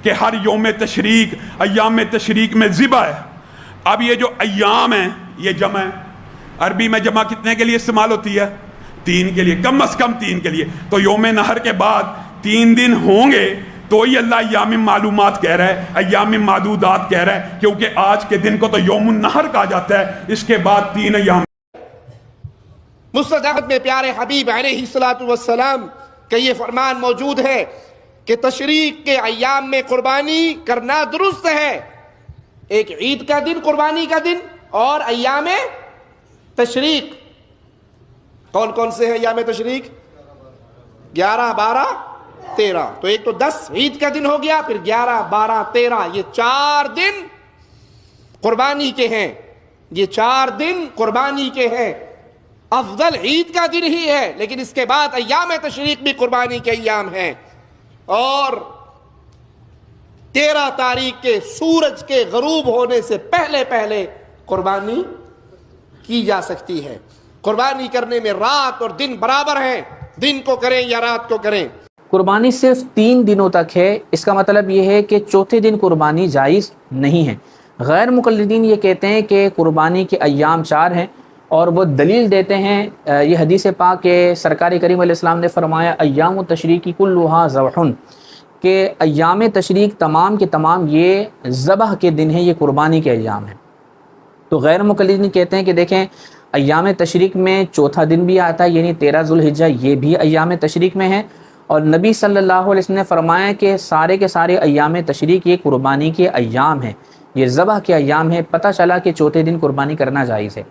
کہ ہر یوم تشریق ایام تشریق میں ذبح ہے۔ اب یہ جو ایام ہیں یہ جمع ہے، عربی میں جمع کتنے کے لیے استعمال ہوتی ہے؟ 3 کے لیے، کم از کم 3 کے لیے۔ تو یوم نحر کے بعد 3 دن ہوں گے تو ہی اللہ ایام معلومات کہہ رہا ہے، ایام معدودات کہہ رہا ہے، کیونکہ آج کے دن کو تو یوم النحر کہا جاتا ہے، اس کے بعد 3 ایام۔ مسند احمد میں پیارے حبیب علیہ السلام کا یہ فرمان موجود ہے کہ تشریق کے ایام میں قربانی کرنا درست ہے۔ ایک عید کا دن، قربانی کا دن، اور ایام تشریق۔ کون کون سے ہیں ایام تشریق؟ 11، 12، 13۔ تو ایک تو 10 عید کا دن ہو گیا، پھر 11، 12، 13، یہ 4 دن قربانی کے ہیں۔ یہ 4 دن قربانی کے ہیں۔ افضل عید کا دن ہی ہے، لیکن اس کے بعد ایام تشریق بھی قربانی کے ایام ہیں۔ اور 13 تاریخ کے سورج کے غروب ہونے سے پہلے پہلے قربانی کی جا سکتی ہے۔ قربانی کرنے میں رات اور دن برابر ہیں، دن کو کریں یا رات کو کریں۔ قربانی صرف 3 دنوں تک ہے، اس کا مطلب یہ ہے کہ چوتھے دن قربانی جائز نہیں ہے۔ غیر مقلدین یہ کہتے ہیں کہ قربانی کے ایام 4 ہیں، اور وہ دلیل دیتے ہیں یہ حدیث پاک کہ سرکار کریم علیہ السلام نے فرمایا ایام التشریق کلھا ذبح، کہ ایام تشریق تمام کے تمام یہ ذبح کے دن ہیں، یہ قربانی کے ایام ہیں۔ تو غیر مقلدین کہتے ہیں کہ دیکھیں ایام تشریق میں چوتھا دن بھی آتا ہے، یعنی 13 ذوالحجہ، یہ بھی ایام تشریق میں ہے، اور نبی صلی اللہ علیہ وسلم نے فرمایا کہ سارے کے سارے ایام تشریق یہ قربانی کے ایام ہیں، یہ ذبح کے ایام ہیں۔ پتہ چلا کہ چوتھے دن قربانی کرنا جائز ہے۔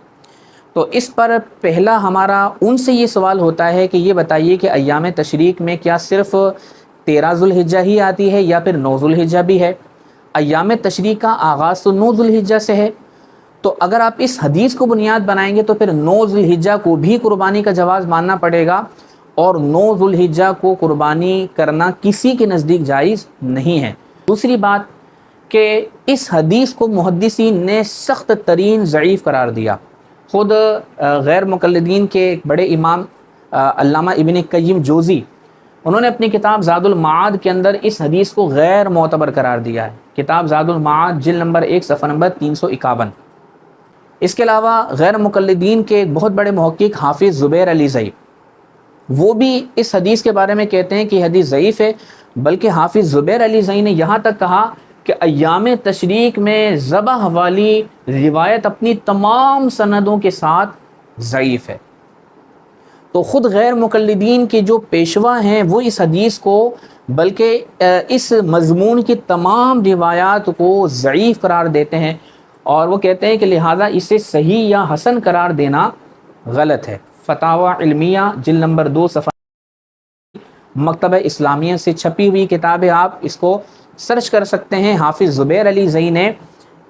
تو اس پر پہلا ہمارا ان سے یہ سوال ہوتا ہے کہ یہ بتائیے کہ ایام تشریق میں کیا صرف 13 ذوالحجہ ہی آتی ہے یا پھر 9 ذوالحجہ بھی ہے؟ ایام تشریق کا آغاز تو 9 ذوالحجہ سے ہے، تو اگر آپ اس حدیث کو بنیاد بنائیں گے تو پھر 9 ذوالحجہ کو بھی قربانی کا جواز ماننا پڑے گا، اور 9 ذوالحجہ کو قربانی کرنا کسی کے نزدیک جائز نہیں ہے۔ دوسری بات کہ اس حدیث کو محدثین نے سخت ترین ضعیف قرار دیا۔ خود غیر مقلدین کے ایک بڑے امام علامہ ابن قیم جوزی، انہوں نے اپنی کتاب زاد المعاد کے اندر اس حدیث کو غیر معتبر قرار دیا ہے۔ کتاب زاد المعاد جلد نمبر 1 صفحہ نمبر 351۔ اس کے علاوہ غیر مقلدین کے ایک بہت بڑے محقق حافظ زبیر علی زئی، وہ بھی اس حدیث کے بارے میں کہتے ہیں کہ حدیث ضعیف ہے، بلکہ حافظ زبیر علی زئی نے یہاں تک کہا کہ ایام تشریق میں ذبح والی روایت اپنی تمام سندوں کے ساتھ ضعیف ہے۔ تو خود غیر مقلدین کے جو پیشوا ہیں وہ اس حدیث کو، بلکہ اس مضمون کی تمام روایات کو ضعیف قرار دیتے ہیں، اور وہ کہتے ہیں کہ لہٰذا اسے صحیح یا حسن قرار دینا غلط ہے۔ فتاوی علمیہ جلد نمبر 2 صفحہ، مکتبہ اسلامیہ سے چھپی ہوئی کتاب ہے، آپ اس کو سرچ کر سکتے ہیں۔ حافظ زبیر علی زئی نے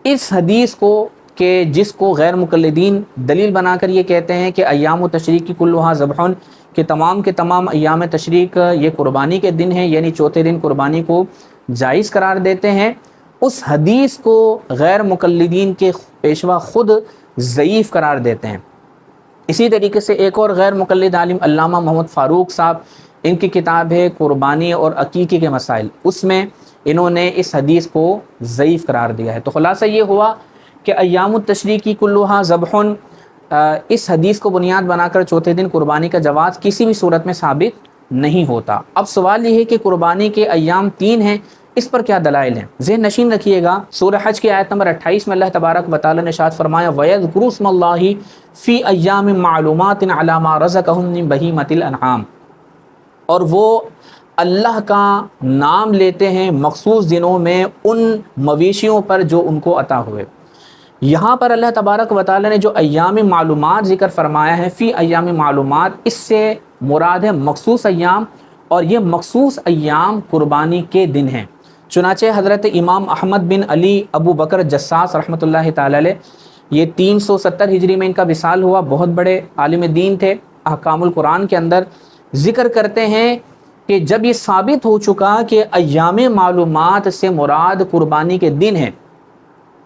اس حدیث کو، کہ جس کو غیر مقلدین دلیل بنا کر یہ کہتے ہیں کہ ایام التشریق کلھا ذبح، کہ تمام کے تمام ایام تشریق یہ قربانی کے دن ہیں، یعنی چوتھے دن قربانی کو جائز قرار دیتے ہیں، اس حدیث کو غیر مقلدین کے پیشوا خود ضعیف قرار دیتے ہیں۔ اسی طریقے سے ایک اور غیر مقلد عالم علامہ محمد فاروق صاحب، ان کی کتاب ہے قربانی اور عقیقے کے مسائل، اس میں انہوں نے اس حدیث کو ضعیف قرار دیا ہے۔ تو خلاصہ یہ ہوا کہ ایام التشریق کلھا ذبح، اس حدیث کو بنیاد بنا کر چوتھے دن قربانی کا جواز کسی بھی صورت میں ثابت نہیں ہوتا۔ اب سوال یہ ہے کہ قربانی کے ایام 3 ہیں، اس پر کیا دلائل ہیں؟ ذہن نشین رکھیے گا، سورہ حج کی آیت نمبر 28 میں اللہ تبارک و تعالی نے ارشاد فرمایا وَيَذْكُرُوا اسْمَ اللَّهِ فِي أَيَّامٍ مَّعْلُومَاتٍ عَلَىٰ مَا رَزَقَهُم مِّن بَهِیمَةِ الْأَنْعَامِ، اور وہ اللہ کا نام لیتے ہیں مخصوص دنوں میں ان مویشیوں پر جو ان کو عطا ہوئے۔ یہاں پر اللہ تبارک و تعالی نے جو ایام معلومات ذکر فرمایا ہے، فی ایام معلومات، اس سے مراد ہے مخصوص ایام، اور یہ مخصوص ایام قربانی کے دن ہیں۔ چنانچہ حضرت امام احمد بن علی ابو بکر جساس رحمۃ اللہ تعالی علیہ، یہ 370 ہجری میں ان کا وصال ہوا، بہت بڑے عالم دین تھے، احکام القرآن کے اندر ذکر کرتے ہیں کہ جب یہ ثابت ہو چکا کہ ایام معلومات سے مراد قربانی کے دن ہیں،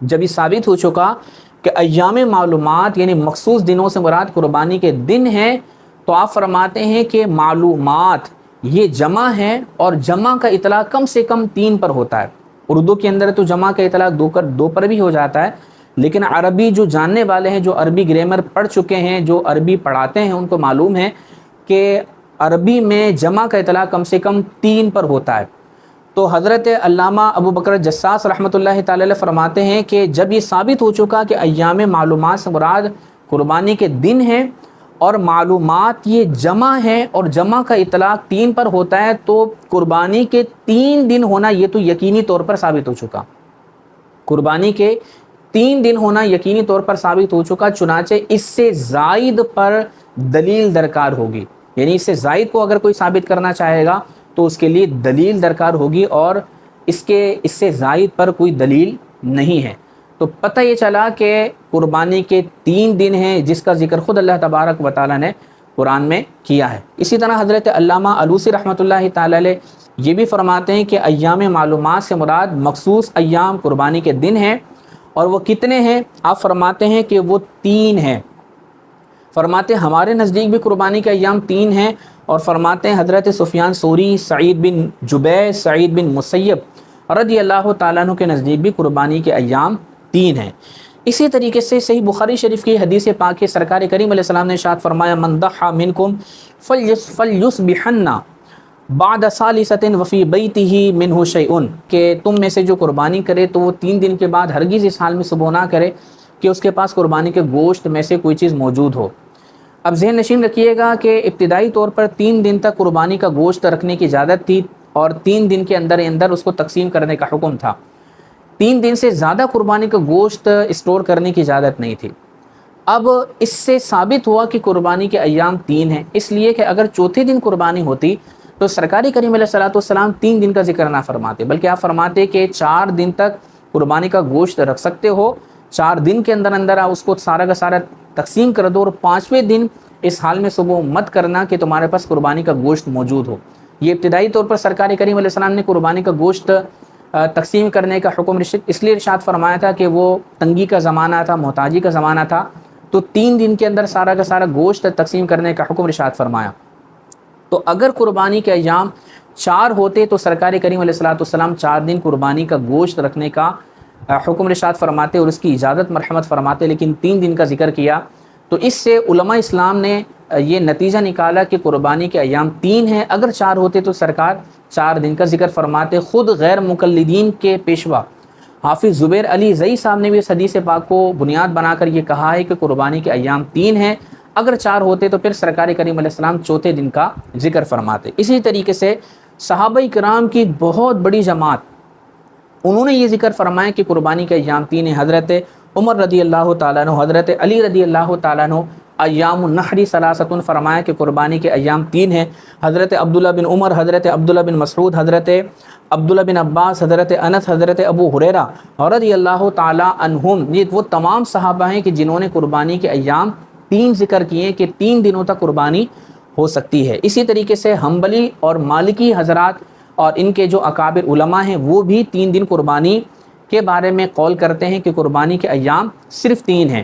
جب یہ ثابت ہو چکا کہ ایام معلومات یعنی مخصوص دنوں سے مراد قربانی کے دن ہیں، تو آپ فرماتے ہیں کہ معلومات یہ جمع ہے، اور جمع کا اطلاق کم سے کم 3 پر ہوتا ہے۔ اردو کے اندر تو جمع کا اطلاق دو پر بھی ہو جاتا ہے، لیکن عربی جو جاننے والے ہیں، جو عربی گرامر پڑھ چکے ہیں، جو عربی پڑھاتے ہیں، ان کو معلوم ہے کہ عربی میں جمع کا اطلاق کم سے کم 3 پر ہوتا ہے۔ تو حضرت علامہ ابو بکر جساس رحمۃ اللہ تعالی علیہ فرماتے ہیں کہ جب یہ ثابت ہو چکا کہ ایام معلومات سے مراد قربانی کے دن ہیں اور معلومات یہ جمع ہے اور جمع کا اطلاق 3 پر ہوتا ہے، تو قربانی کے 3 دن ہونا یہ تو یقینی طور پر ثابت ہو چکا، قربانی کے 3 دن ہونا یقینی طور پر ثابت ہو چکا۔ چنانچہ اس سے زائد پر دلیل درکار ہوگی، یعنی اس سے زائد کو اگر کوئی ثابت کرنا چاہے گا تو اس کے لیے دلیل درکار ہوگی، اور اس سے زائد پر کوئی دلیل نہیں ہے۔ تو پتہ یہ چلا کہ قربانی کے 3 دن ہیں، جس کا ذکر خود اللہ تبارک و تعالیٰ نے قرآن میں کیا ہے۔ اسی طرح حضرت علامہ علوسی رحمۃ اللہ تعالی علیہ یہ بھی فرماتے ہیں کہ ایام معلومات سے مراد مخصوص ایام قربانی کے دن ہیں، اور وہ کتنے ہیں؟ آپ فرماتے ہیں کہ وہ 3 ہیں۔ فرماتے ہیں ہمارے نزدیک بھی قربانی کے ایام 3 ہیں، اور فرماتے ہیں حضرت سفیان ثوری، سعید بن جبیر، سعید بن مسیب رضی اللہ تعالیٰ عنہ کے نزدیک بھی قربانی کے ایام 3 ہیں۔ اسی طریقے سے صحیح بخاری شریف کی حدیث پاک ہے، سرکار کریم علیہ السلام نے ارشاد فرمایا من ضحى منکم فلیصبحن بعد ثالثۃ وفی بیتہ منہ شیء، کہ تم میں سے جو قربانی کرے تو وہ 3 دن کے بعد ہرگز اس حال میں صبح نہ کرے کہ اس کے پاس قربانی کے گوشت میں سے کوئی چیز موجود ہو۔ اب ذہن نشین رکھیے گا کہ ابتدائی طور پر 3 دن تک قربانی کا گوشت رکھنے کی اجازت تھی، اور 3 دن کے اندر اس کو تقسیم کرنے کا حکم تھا۔ 3 دن سے زیادہ قربانی کا گوشت اسٹور کرنے کی اجازت نہیں تھی۔ اب اس سے ثابت ہوا کہ قربانی کے ایام 3 ہیں، اس لیے کہ اگر چوتھے دن قربانی ہوتی تو سرکار کریم علیہ السلام 3 دن کا ذکر نہ فرماتے، بلکہ آپ فرماتے کہ 4 دن تک قربانی کا گوشت رکھ سکتے ہو، 4 دن کے اندر آپ اس کو سارا کا سارا تقسیم کر دو، اور 5ویں دن اس حال میں صبح مت کرنا کہ تمہارے پاس قربانی کا گوشت موجود ہو۔ یہ ابتدائی طور پر سرکار کریم علیہ السلام نے قربانی کا گوشت تقسیم کرنے کا حکم اس لیے ارشاد فرمایا تھا کہ وہ تنگی کا زمانہ تھا، محتاجی کا زمانہ تھا، تو 3 دن کے اندر سارا کا سارا گوشت تقسیم کرنے کا حکم ارشاد فرمایا۔ تو اگر قربانی کے ایام 4 ہوتے تو سرکار کریم علیہ السلام 4 دن قربانی کا گوشت رکھنے کا حکم ارشاد فرماتے اور اس کی اجازت مرحمت فرماتے، لیکن 3 دن کا ذکر کیا۔ تو اس سے علماء اسلام نے یہ نتیجہ نکالا کہ قربانی کے ایام 3 ہیں، اگر 4 ہوتے تو سرکار 4 دن کا ذکر فرماتے۔ خود غیر مقلدین کے پیشوا حافظ زبیر علی زئی صاحب نے بھی اس حدیث پاک کو بنیاد بنا کر یہ کہا ہے کہ قربانی کے ایام 3 ہیں، اگر 4 ہوتے تو پھر سرکار کریم علیہ السلام چوتھے دن کا ذکر فرماتے۔ اسی طریقے سے صحابہ کرام کی بہت بڑی جماعت انہوں نے یہ ذکر فرمایا کہ قربانی کے ایام 3 ہیں۔ حضرت عمر رضی اللہ تعالیٰ عنہ، حضرت علی رضی اللہ تعالیٰ عنہ ایام النحر ثلاثۃ فرمایا کہ قربانی کے ایام 3 ہیں۔ حضرت عبداللہ بن عمر، حضرت عبداللہ بن مسعود، حضرت عبداللہ بن عباس، حضرت انس، حضرت ابو ہریرہ رضی اللہ تعالیٰ عنہم، یہ وہ تمام صحابہ ہیں کہ جنہوں نے قربانی کے ایام 3 ذکر کیے کہ 3 دنوں تک قربانی ہو سکتی ہے۔ اسی طریقے سے حنبلی اور مالکی حضرات اور ان کے جو اکابر علماء ہیں وہ بھی 3 دن قربانی کے بارے میں قول کرتے ہیں کہ قربانی کے ایام صرف 3 ہیں۔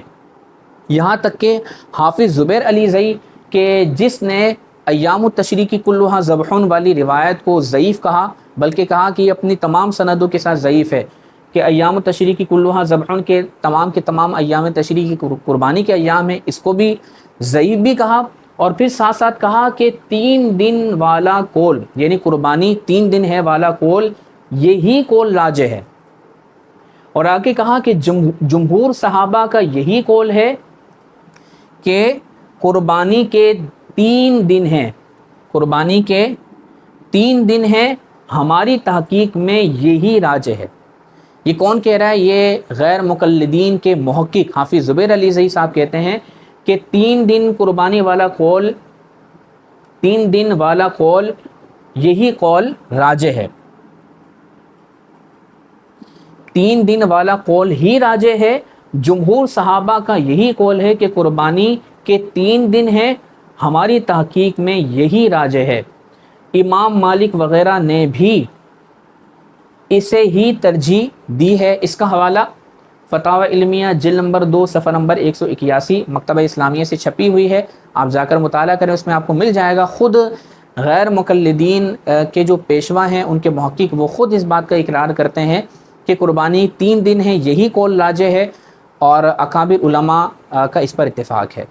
یہاں تک کہ حافظ زبیر علی زئی کہ جس نے ایام التشریق کلھا ذبح والی روایت کو ضعیف کہا، بلکہ کہا کہ یہ اپنی تمام سندوں کے ساتھ ضعیف ہے، کہ ایام التشریق کلھا ذبح کے تمام ایام تشریق قربانی کے ایام ہیں، اس کو بھی ضعیف بھی کہا، اور پھر ساتھ ساتھ کہا کہ 3 دن والا قول، یعنی قربانی 3 دن ہے والا قول، یہی قول راجح ہے۔ اور آگے کہا کہ جمہور صحابہ کا یہی قول ہے کہ قربانی کے 3 دن ہیں، قربانی کے 3 دن ہیں، ہماری تحقیق میں یہی راجح ہے۔ یہ کون کہہ رہا ہے؟ یہ غیر مقلدین کے محقق حافظ زبیر علی زئی صاحب کہتے ہیں کہ 3 دن قربانی والا قول، 3 دن والا قول، یہی قول راجح ہے، 3 دن والا قول ہی راجح ہے۔ جمہور صحابہ کا یہی قول ہے کہ قربانی کے 3 دن ہیں، ہماری تحقیق میں یہی راجح ہے۔ امام مالک وغیرہ نے بھی اسے ہی ترجیح دی ہے۔ اس کا حوالہ فتاوی علمیہ جلد نمبر 2 صفحہ نمبر 181 مکتبہ اسلامیہ سے چھپی ہوئی ہے، آپ جا کر مطالعہ کریں، اس میں آپ کو مل جائے گا۔ خود غیر مقلدین کے جو پیشوا ہیں ان کے محقق وہ خود اس بات کا اقرار کرتے ہیں کہ قربانی 3 دن ہے، یہی قول راجح ہے اور اکابر علماء کا اس پر اتفاق ہے۔